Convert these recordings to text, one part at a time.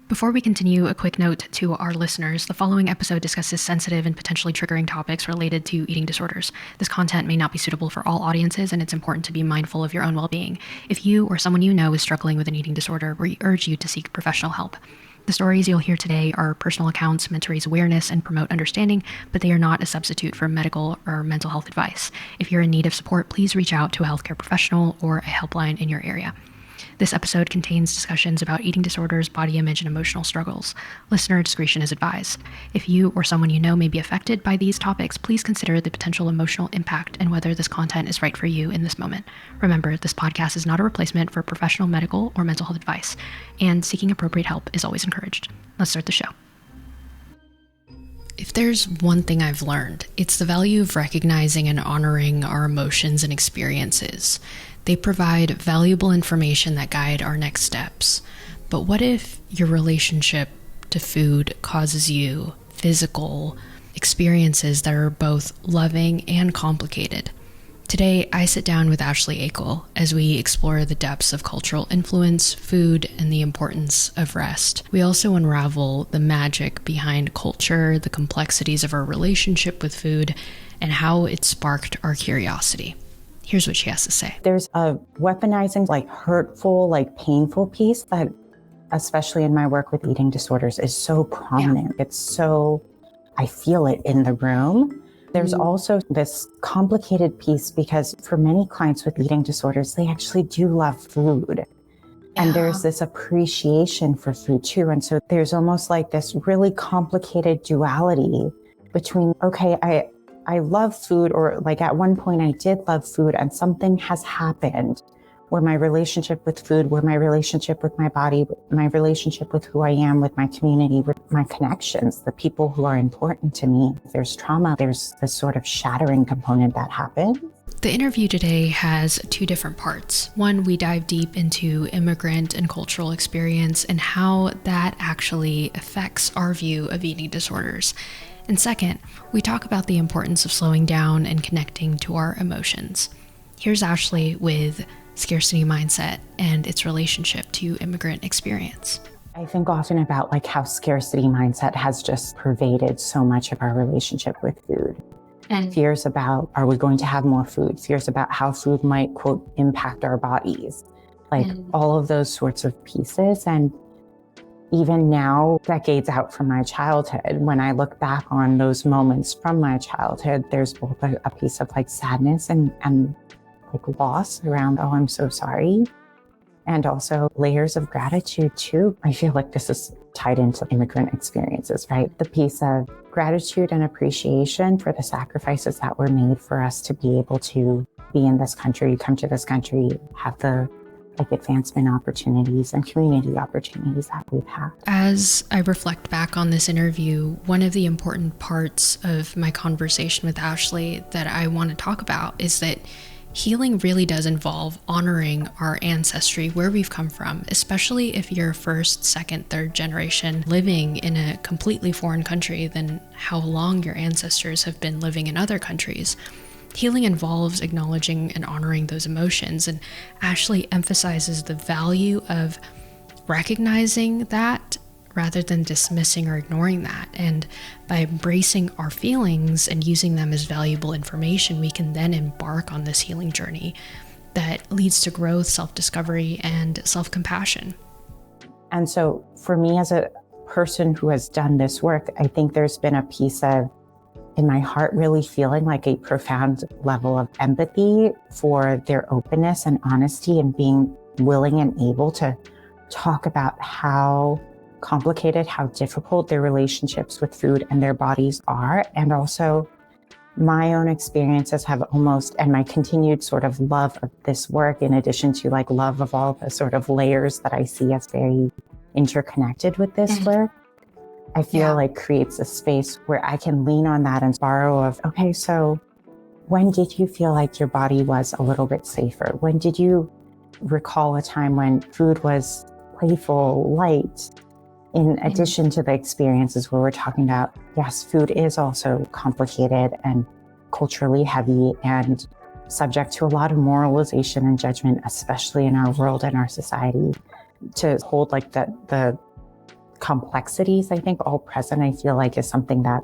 Before we continue, a quick note to our listeners. The following episode discusses sensitive and potentially triggering topics related to eating disorders. This content may not be suitable for all audiences, and it's important to be mindful of your own well-being. If you or someone you know is struggling with an eating disorder, we urge you to seek professional help. The stories you'll hear today are personal accounts meant to raise awareness and promote understanding, but they are not a substitute for medical or mental health advice. If you're in need of support, please reach out to a healthcare professional or a helpline in your area. This episode contains discussions about eating disorders, body image, and emotional struggles. Listener discretion is advised. If you or someone you know may be affected by these topics, please consider the potential emotional impact and whether this content is right for you in this moment. Remember, this podcast is not a replacement for professional medical or mental health advice, and seeking appropriate help is always encouraged. Let's start the show. If there's one thing I've learned, it's the value of recognizing and honoring our emotions and experiences. They provide valuable information that guide our next steps. But what if your relationship to food causes you physical experiences that are both loving and complicated? Today, I sit down with Ashley Acle as we explore the depths of cultural influence, food, and the importance of rest. We also unravel the magic behind culture, the complexities of our relationship with food, and how it sparked our curiosity. Here's what she has to say. There's a weaponizing, hurtful, painful piece that, especially in my work with eating disorders, is so prominent. Yeah. It's so, I feel it in the room. There's also this complicated piece because for many clients with eating disorders, they actually do love food. And there's this appreciation for food too. And so there's almost like this really complicated duality between, okay, I love food, or at one point I did love food, and something has happened where my relationship with food, where my relationship with my body, my relationship with who I am, with my community, with my connections, the people who are important to me. There's trauma, there's this sort of shattering component that happens. The interview today has two different parts. One, we dive deep into immigrant and cultural experience and how that actually affects our view of eating disorders. And second, we talk about the importance of slowing down and connecting to our emotions. Here's Ashley with scarcity mindset and its relationship to immigrant experience. I think often about how scarcity mindset has just pervaded so much of our relationship with food. And fears about, are we going to have more food? Fears about how food might, quote, impact our bodies. All of those sorts of pieces. And even now, decades out from my childhood, when I look back on those moments from my childhood, there's both a piece of sadness and loss around, oh, I'm so sorry. And also layers of gratitude too. I feel like this is tied into immigrant experiences, right? The piece of gratitude and appreciation for the sacrifices that were made for us to be able to be in this country, come to this country, have the advancement opportunities and community opportunities that we've had. As I reflect back on this interview, one of the important parts of my conversation with Ashley that I want to talk about is that healing really does involve honoring our ancestry, where we've come from, especially if you're first, second, third generation living in a completely foreign country than how long your ancestors have been living in other countries. Healing involves acknowledging and honoring those emotions, and Ashley emphasizes the value of recognizing that rather than dismissing or ignoring that. And by embracing our feelings and using them as valuable information, we can then embark on this healing journey that leads to growth, self-discovery, and self-compassion. And so for me as a person who has done this work, I think there's been a piece of, in my heart, really feeling a profound level of empathy for their openness and honesty and being willing and able to talk about how complicated, how difficult their relationships with food and their bodies are. And also my own experiences have almost, and my continued sort of love of this work, in addition to love of all the sort of layers that I see as very interconnected with this work, I feel creates a space where I can lean on that and borrow of, okay, so when did you feel like your body was a little bit safer? When did you recall a time when food was playful, light, in addition to the experiences where we're talking about, yes, food is also complicated and culturally heavy and subject to a lot of moralization and judgment, especially in our world and our society, to hold the complexities, I think, all present, I feel like is something that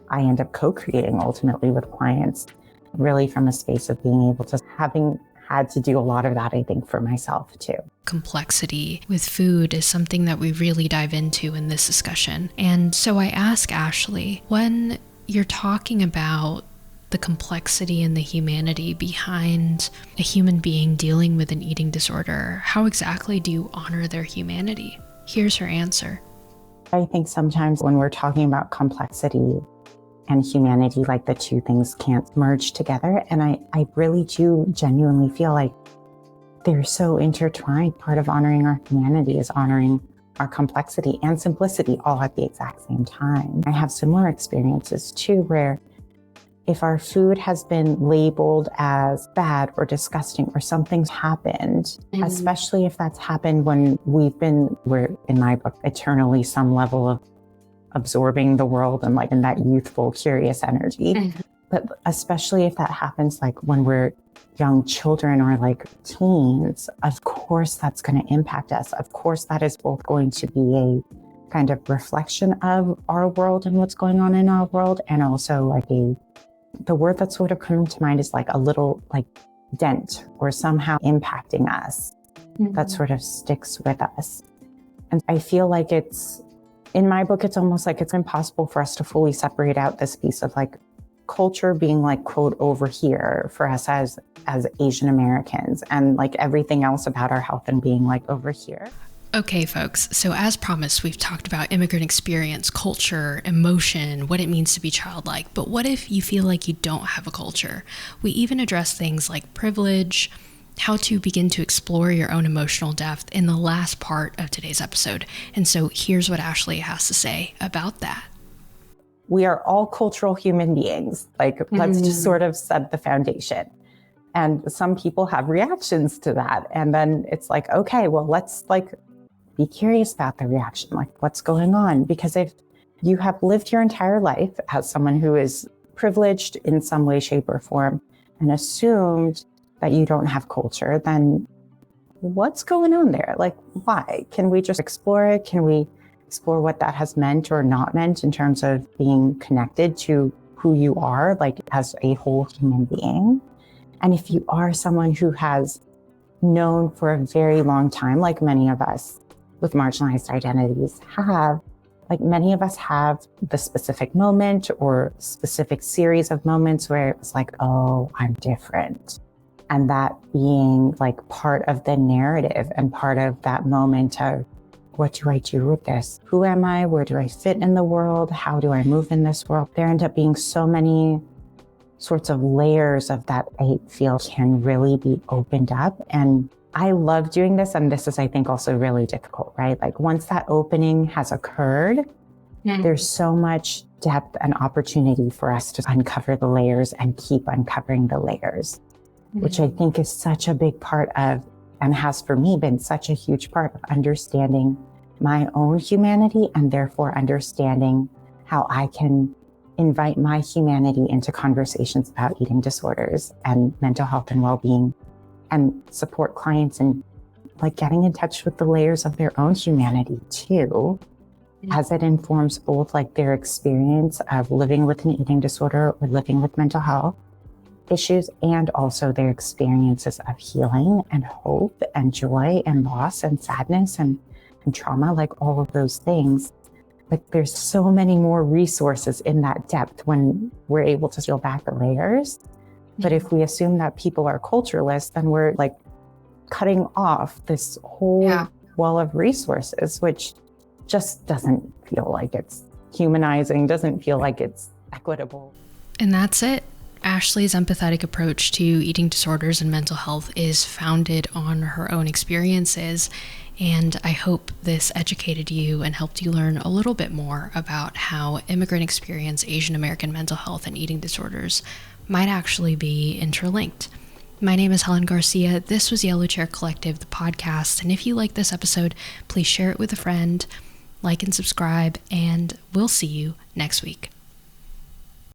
I end up co-creating ultimately with clients, really from a space of being able to, having had to do a lot of that, I think, for myself too. Complexity with food is something that we really dive into in this discussion. And so I ask Ashley, when you're talking about the complexity and the humanity behind a human being dealing with an eating disorder, how exactly do you honor their humanity? Here's her answer. I think sometimes when we're talking about complexity and humanity, like the two things can't merge together. And I really do genuinely feel like they're so intertwined. Part of honoring our humanity is honoring our complexity and simplicity all at the exact same time. I have similar experiences too, where if our food has been labeled as bad or disgusting or something's happened, especially if that's happened when we're in my book, eternally some level of absorbing the world and like in that youthful, curious energy. But especially if that happens like when we're young children or like teens, of course that's going to impact us. Of course that is both going to be a kind of reflection of our world and what's going on in our world, and also like the word that's sort of coming to mind is like a little like dent or somehow impacting us that sort of sticks with us. And I feel like in my book, it's almost like it's impossible for us to fully separate out this piece of like culture being like, quote, over here for us as Asian Americans, and like everything else about our health and being like over here. Okay, folks, so as promised, we've talked about immigrant experience, culture, emotion, what it means to be childlike. But what if you feel like you don't have a culture? We even address things like privilege, how to begin to explore your own emotional depth in the last part of today's episode. And so here's what Ashley has to say about that. We are all cultural human beings. Like, let's just sort of set the foundation. And some people have reactions to that. And then it's like, okay, well, let's like be curious about the reaction, like what's going on? Because if you have lived your entire life as someone who is privileged in some way, shape, or form and assumed that you don't have culture, then what's going on there? Like, why? Can we just explore it? Can we explore what that has meant or not meant in terms of being connected to who you are, like as a whole human being? And if you are someone who has known for a very long time, like many of us with marginalized identities have, like many of us have the specific moment or specific series of moments where it's like, oh, I'm different. And that being like part of the narrative and part of that moment of, what do I do with this? Who am I? Where do I fit in the world? How do I move in this world? There end up being so many sorts of layers of that I feel can really be opened up. And I love doing this. And this is, I think, also really difficult, right? Like once that opening has occurred, there's so much depth and opportunity for us to uncover the layers and keep uncovering the layers, which I think is such a big part of, and has for me been such a huge part of understanding my own humanity, and therefore understanding how I can invite my humanity into conversations about eating disorders and mental health and well-being, and support clients in like getting in touch with the layers of their own humanity too, as it informs both like their experience of living with an eating disorder or living with mental health issues, and also their experiences of healing and hope and joy and loss and sadness and trauma, like all of those things. Like there's so many more resources in that depth when we're able to peel back the layers. But if we assume that people are cultureless, then we're like cutting off this whole wall of resources, which just doesn't feel like it's humanizing, doesn't feel like it's equitable. And that's it. Ashley's empathetic approach to eating disorders and mental health is founded on her own experiences, and I hope this educated you and helped you learn a little bit more about how immigrant experience, Asian American mental health, and eating disorders might actually be interlinked. My name is Helen Garcia. This was Yellow Chair Collective, the podcast, and if you like this episode, please share it with a friend, like and subscribe, and we'll see you next week.